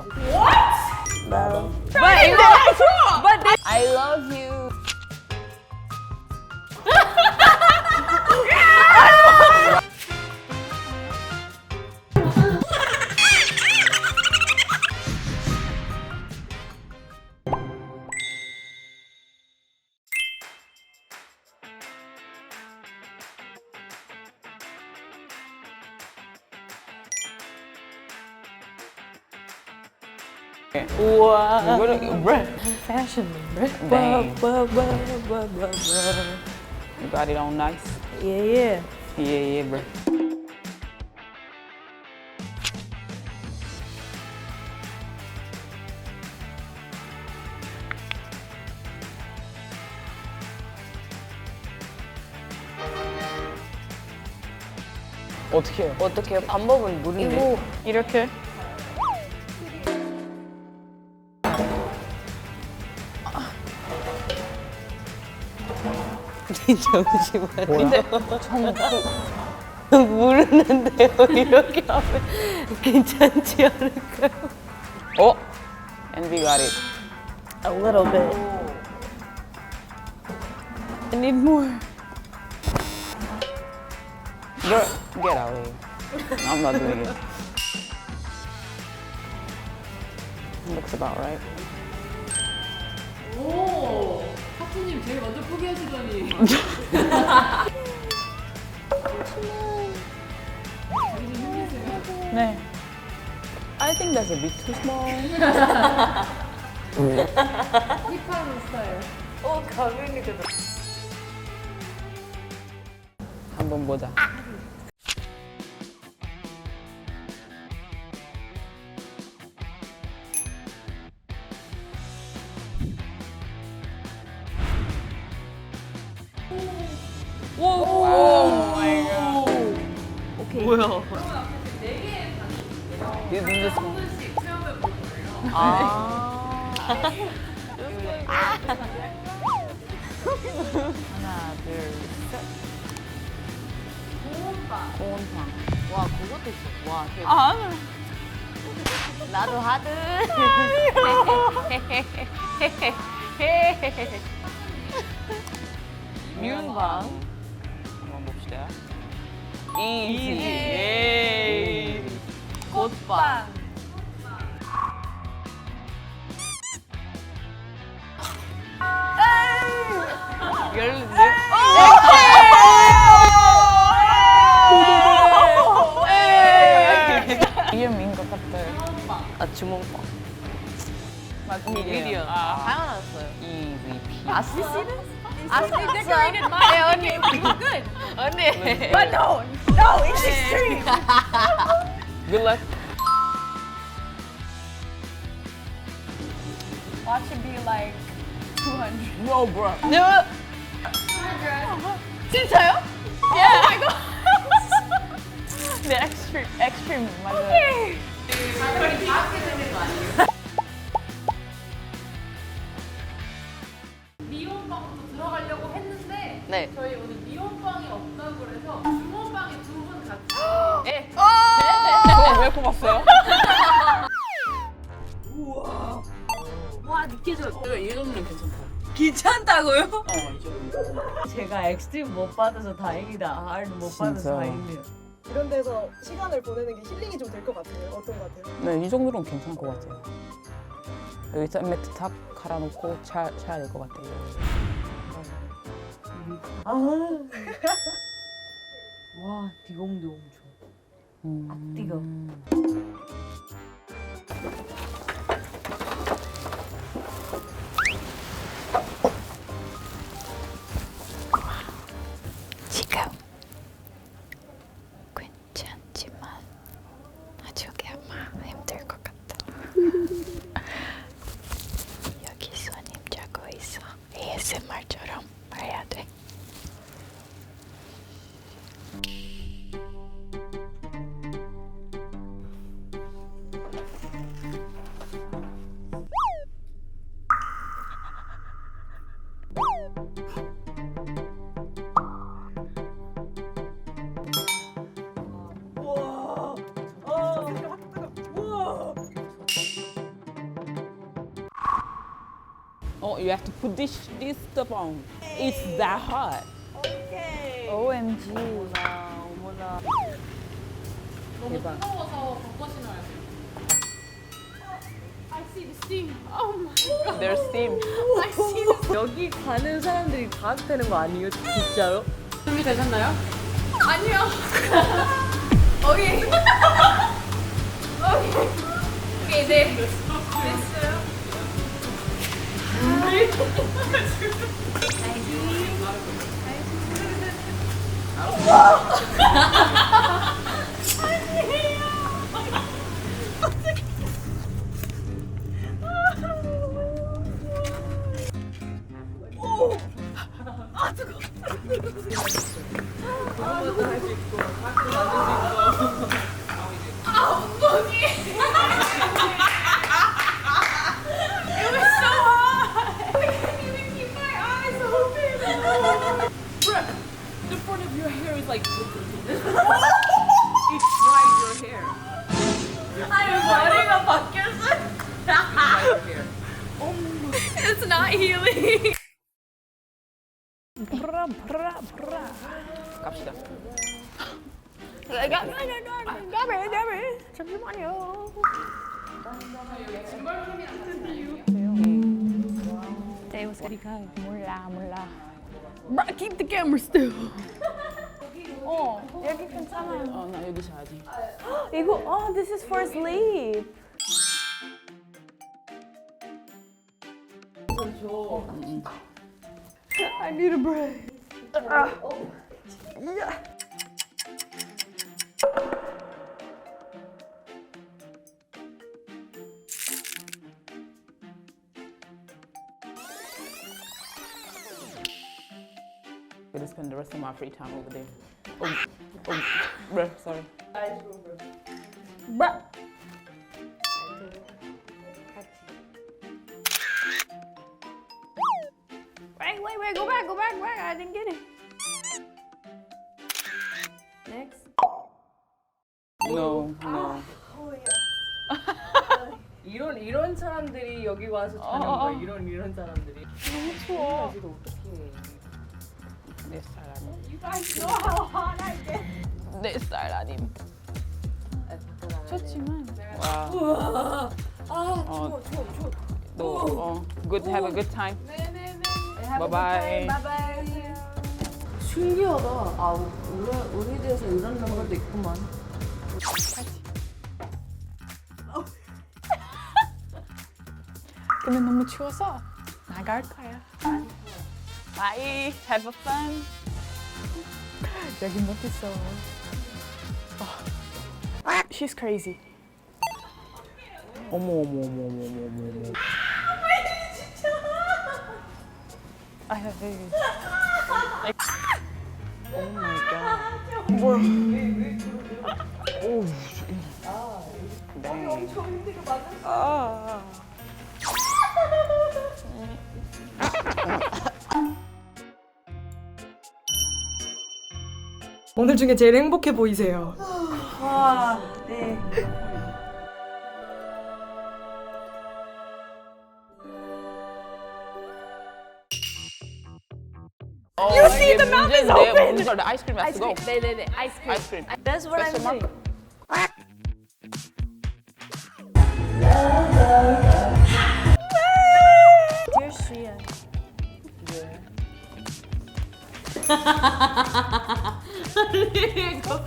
What? No. But I love you. 우와. What? Fashion, Dang. bro. You got it on nice. Yeah. Yeah, bro. 어떻게 해요? 어떻게 해요? 방법은 모르는데. 이거 이렇게? 잠시만요. 뭐야? 모르는데요. 이렇게 하면 괜찮지 않을까요? 어? And we got it. A little bit. I need more. Girl, get out of here. I'm not doing it. Looks about right. 오, 사투님 제일 먼저 포기하시더니. 네. I think that's a bit too small. 힙한 스타일. 가면이 그다. 한번 보자. 오 마이 갓. 오케이. 뭐야? This is 조금씩 체험해 볼 거예요. 하나, 둘, 셋. 고온빵. 와, 그것도 있어. 와, 대박. 아, 나도 하드. 미운빵. 한번 봅시다. 이지. 예. 꽃빵. 이름인 것 같아요. 주먹빵. 미디엄. 당연했어요. EVP. 아시시는? They decorated mine. 언니. Good. 언니. But no, it's extreme. Good luck. Watch it be like 200. No, bro. No. 진짜요? Yeah. Oh my god. The extreme. 맞아요. 가격이 작게 되는 거 아니에요? 미혼방도 들어가려고 했는데 네. 저희 오늘 미혼방이 없다고 그래서 주모방에 두 분 같이. 예. 그거 왜 뽑았어요? 와, 느껴져. 이 정도는 괜찮다. 괜찮다고요? 이 정도. 제가 엑스트림 못 받아서 다행이다. R 못 받아서 진짜. 다행이네요. 이런 데서 시간을 보내는 게 힐링이 좀 될 것 같아요. 어떤 것 같아요? 네, 이 정도는 괜찮을 것 같아요. 여기 매트 탁 갈아놓고 자야 될 것 같아요. 와, 디공도 엄청. 앞뒤가. 지금 괜찮지만 나중에 아마 힘들 것 같아. 여기 손님 자고 있어. ASMR처럼 말해야 돼. No, you have to put this stuff on. It's that hot. OMG. 어머나. 너무 대박. 뜨거워서 덮어 신어야 돼. I see the steam. Oh my god. There's steam. I see the 여기 가는 사람들이 다 되는 거 아니에요? 진짜로? 준비되셨나요? 아니요. 오케이. 오케이, 네. 됐어요. The front of your hair is like it's dried your hair. 아니, 머리가 바뀌었어. Dried your hair. It's not healing. 갑시다. 몰라. Bruh, keep the camera still. 여기 괜찮아요. 나 여기 자야지. 이거 this is for sleep. I need a break. I'm gonna spend the rest of my free time over there. Bruh, sorry. Bruh. Wait, go back. I didn't get it. Next. No. 이런 사람들이 여기 와서 자는 거야. 이런 사람들이. 너무 추워. 어떡해. 내 스타일 아님. You guys know how hot I get. 내 스타일 아님. 좋지만. 와. 추워. 너 good have a good time. 네네네. Bye bye. 신기하다. 아, 우리 대에서 이런 사람도 있구만. 근데 너무 추워서 나갈 거야. Bye. Have a fun. 여기 못했어. She's crazy. 어머. Oh my god. 뭘? 오. 엄청 힘들게 맞았어. 오늘 중에 제일 행복해 보이세요. 와, 네. You see the mouth is open. The ice cream has to go. 네네네. 아이스크림. Ice cream. That's what I'm Question mark? saying. Dear Shia. 이거